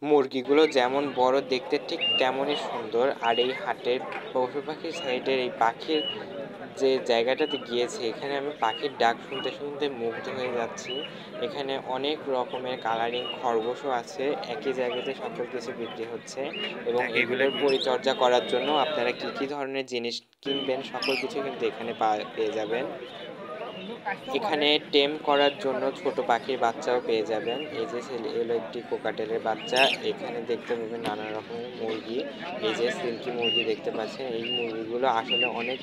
মুরগিগুলো যেমন বড় দেখতে ঠিক তেমনই সুন্দর। আর এই হাটের পশু পাখির সাইডের এই পাখির যে জায়গাটাতে গিয়েছি, এখানে আমি পাখির ডাক শুনতে শুনতে মুগ্ধ হয়ে যাচ্ছি। এখানে অনেক রকমের কালারিং খরগোশও আছে, একই জায়গাতে সকল কিছু বিক্রি হচ্ছে। এবং এগুলোর পরিচর্যা করার জন্য আপনারা কি কি ধরনের জিনিস কিনবেন সকল কিছু কিন্তু এখানে পেয়ে যাবেন। এখানে টেম করার জন্য ছোট পাখির বাচ্চাও পেয়ে যাবেন। এই যে এলো একটি কোকাটেলের বাচ্চা। এখানে দেখতে পাবেন নানা রকমের মুরগি। এই যে সিল্কি মুরগি দেখতে পাচ্ছেন, এই মুরগিগুলো আসলে অনেক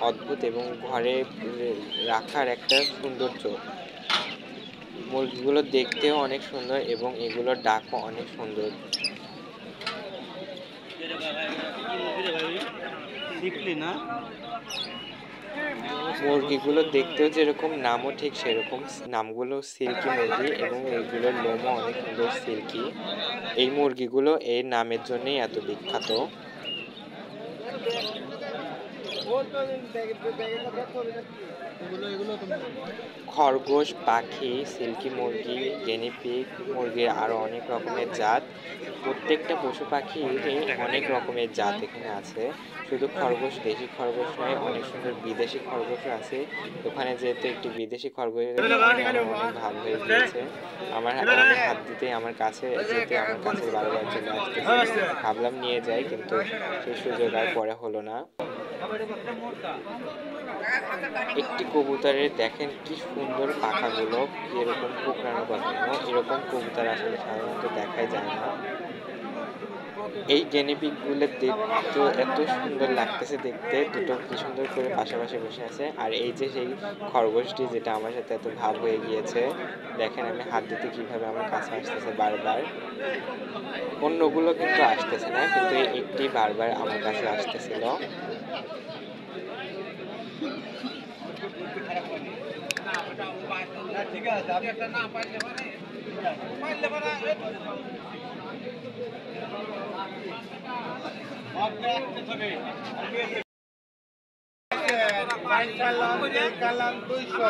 অদ্ভুত এবং ঘরে রাখার একটা সৌন্দর্য। মুরগিগুলো দেখতেও অনেক সুন্দর এবং এগুলোর ডাকও অনেক সুন্দর। মুরগিগুলো দেখতেও যেরকম, নামও ঠিক সেরকম। নামগুলো সিল্কি মুরগি এবং এইগুলোর লোমও অনেক সুন্দর সিল্কি। এই মুরগিগুলো এর নামের জন্যই এত বিখ্যাত। খরগোশ, পাখি, সিল্কি মুরগি, গিনিপিগ মুরগির আরও অনেক রকমের জাত। প্রত্যেকটা পশু পাখিরই অনেক রকমের জাত এখানে আছে। শুধু খরগোশ, দেশি খরগোশ নয়, অনেক সুন্দর বিদেশি খরগোশও আছে। ওখানে যেহেতু একটি বিদেশি খরগোশ অনেক ভালো হয়ে গিয়েছে। আমি হাত দিতেই আমার কাছে যেতে আমার কাছে বারবার চলে আসতেছে। ভাবলাম নিয়ে যাই, কিন্তু সেই সুযোগ আর পরে হলো না। একটি কবুতরের দেখেন কি সুন্দর পাখাগুলো, এরকম কোঁকড়ানো বাঁধানো। এরকম কবুতর আসলে সাধারণত দেখাই যায় না। এই গিনিপিগগুলো দেখতে এত সুন্দর লাগতেছে দেখতে, দুটো কি সুন্দর করে পাশাপাশি বসে আছে। আর এই যে সেই খরগোশটি যেটা আমার সাথে এত ভাব হয়ে গিয়েছে, দেখেন আমি হাত দিতে কিভাবে আমার কাছে আসতেছে বারবার। অন্যগুলো কিন্তু আসতেছে না, কিন্তু একটি বারবার আমার কাছে আসতেছিল। ঠিক আছে, আমি একটা না পাইলে কালাম 200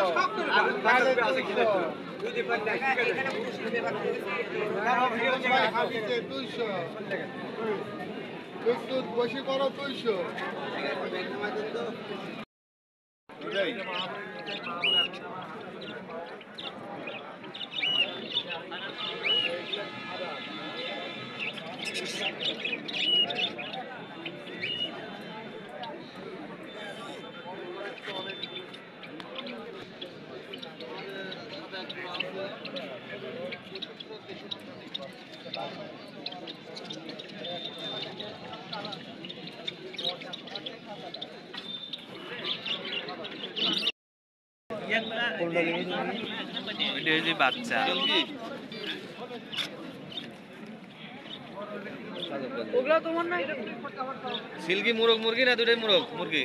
দুধ বসে করো 200। বাচ্চা সিল্কি মুরগ মুরগি না দুটাই মুরগ মুরগি।